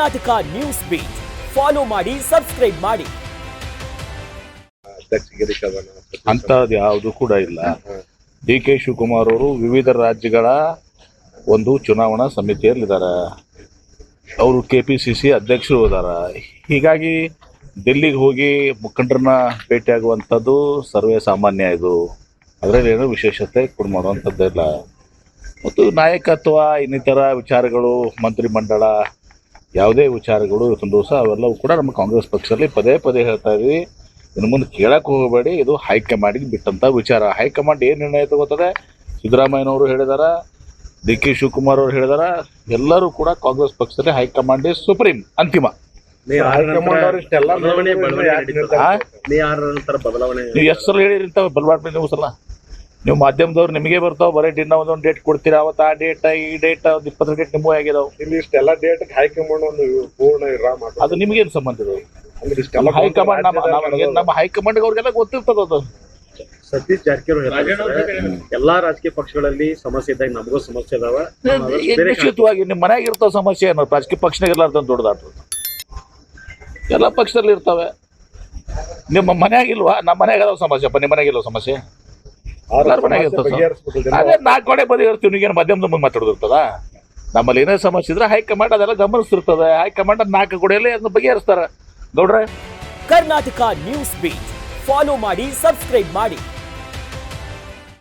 Karnataka news beet follow ಮಾಡಿ, subscribe ಮಾಡಿ. ಅಂಥದ್ದು ಯಾವುದು ಕೂಡ ಇಲ್ಲ. ಡಿ ಕೆ ಶಿವಕುಮಾರ್ ಅವರು ವಿವಿಧ ರಾಜ್ಯಗಳ ಒಂದು ಚುನಾವಣಾ ಸಮಿತಿಯಲ್ಲಿದ್ದಾರೆ. ಅವರು KPCC ಅಧ್ಯಕ್ಷರು ಇದ್ದಾರೆ. ಹೀಗಾಗಿ ದಿಲ್ಲಿಗೆ ಹೋಗಿ ಮುಖಂಡರನ್ನ ಭೇಟಿಯಾಗುವಂಥದ್ದು ಸರ್ವೇ ಸಾಮಾನ್ಯ. ಇದು ಅದರಲ್ಲಿ ಏನೋ ವಿಶೇಷತೆ ಮಾಡುವಂಥದ್ದಿಲ್ಲ. ಮತ್ತು ನಾಯಕತ್ವ, ಇನ್ನಿತರ ವಿಚಾರಗಳು, ಮಂತ್ರಿಮಂಡಲ, ಯಾವುದೇ ವಿಚಾರಗಳು ಇವತ್ತೊಂದು ದಿವಸ ಅವೆಲ್ಲವೂ ಕೂಡ ನಮ್ಮ ಕಾಂಗ್ರೆಸ್ ಪಕ್ಷದಲ್ಲಿ ಪದೇ ಪದೇ ಹೇಳ್ತಾ ಇದ್ವಿ. ಇನ್ನು ಮುಂದೆ ಕೇಳಕ್ಕೆ ಹೋಗಬೇಡಿ, ಇದು ಹೈಕಮಾಂಡಿಗೆ ಬಿಟ್ಟಂಥ ವಿಚಾರ. ಹೈಕಮಾಂಡ್ ಏನು ನಿರ್ಣಯ ತಗೋತದೆ, ಸಿದ್ದರಾಮಯ್ಯನವರು ಹೇಳಿದಾರ, ಡಿ ಕೆ ಶಿವಕುಮಾರ್ ಅವರು ಹೇಳಿದಾರ, ಎಲ್ಲರೂ ಕೂಡ ಕಾಂಗ್ರೆಸ್ ಪಕ್ಷದಲ್ಲಿ ಹೈಕಮಾಂಡ್ ಸುಪ್ರೀಂ, ಅಂತಿಮ. ನೀವು ಎಷ್ಟು ಸಲ ಹೇಳಿರಿ ಬಲ್ಬಾಡ್ಮೇಲೆ ನೀವು ಸಲ ನೀವು ಮಾಧ್ಯಮದವ್ರು ನಿಮಗೆ ಬರ್ತಾವ, ಬರೀ ದಿನ ಒಂದೊಂದು ಡೇಟ್ ಕೊಡ್ತೀರಾ. ಅವತ್ತು ಆ ಡೇಟ್, ಈ ಡೇಟ್, ಒಂದು 20 ಡೇಟ್ ನಿಮ್ಮೂ ಆಗಿದಾವೆ. ಇಲ್ಲಿ ಇಷ್ಟೆಲ್ಲ ಡೇಟ್ ಹೈಕಮಾಂಡ್ ಒಂದು ಪೂರ್ಣ ಅದು ನಿಮಗೇನು ಸಂಬಂಧ ಇದೆ? ಹೈಕಮಾಂಡ್ ನಮ್ಮ ಹೈಕಮಾಂಡ್ ಅವ್ರಿಗೆಲ್ಲ ಗೊತ್ತಿರ್ತದ. ಅದು ಸತೀಶ್ ಜಾರಕಿಹೊಳಿ ಎಲ್ಲಾ ರಾಜಕೀಯ ಪಕ್ಷಗಳಲ್ಲಿ ಸಮಸ್ಯೆ ಇದ್ದಾಗ ನಮಗೂ ಸಮಸ್ಯೆ ಇದಾವೆ. ನಿಶ್ಚಿತವಾಗಿ ನಿಮ್ಮ ಮನ್ಯಾಗ ಇರ್ತಾವ ಸಮಸ್ಯೆ. ಏನೋ ರಾಜಕೀಯ ಪಕ್ಷನಾಗ ಇರ್ಲಾರ್ದಂತ ದೊಡ್ಡದಾಟ ಎಲ್ಲ ಪಕ್ಷದಲ್ಲಿ ಇರ್ತವೆ. ನಿಮ್ಮ ಮನ್ಯಾಗ ಇಲ್ವಾ? ನಮ್ಮ ಮನ್ಯಾಗ ಅದಾವ ಸಮಸ್ಯೆಪ್ಪ, ನಿಮ್ಮ ಮನ್ಯಾಗ ಇಲ್ವ ಸಮಸ್ಯೆ? ಎಲ್ಲರ ಮನ್ಯಾಗ ಇರ್ತದೆ. ಅದೇ 4 ಕಡೆ ಬದಿಗಿರ್ತೀವಿ. ನೀವೇನು ಮಧ್ಯಮದ ಮುಂದೆ ಮಾತಾಡೋದಿರ್ತದ? ನಮ್ಮಲ್ಲಿ ಏನೇ ಸಮಸ್ಯೆ ಇದ್ರೆ ಹೈಕಮಾಂಡ್ ಅದೆಲ್ಲ ಗಮನಿಸ್ತಿರ್ತದೆ. ಹೈಕಮಾಂಡ್ 4 ಕಡೆಯಲ್ಲಿ ಅದನ್ನ ಬಗೆಹರಿಸ್ತಾರ. ಗೌಡ್ರೆ, ಕರ್ನಾಟಕ ನ್ಯೂಸ್ ಬೀಟ್ ಫಾಲೋ ಮಾಡಿ, ಸಬ್ಸ್ಕ್ರೈಬ್ ಮಾಡಿ.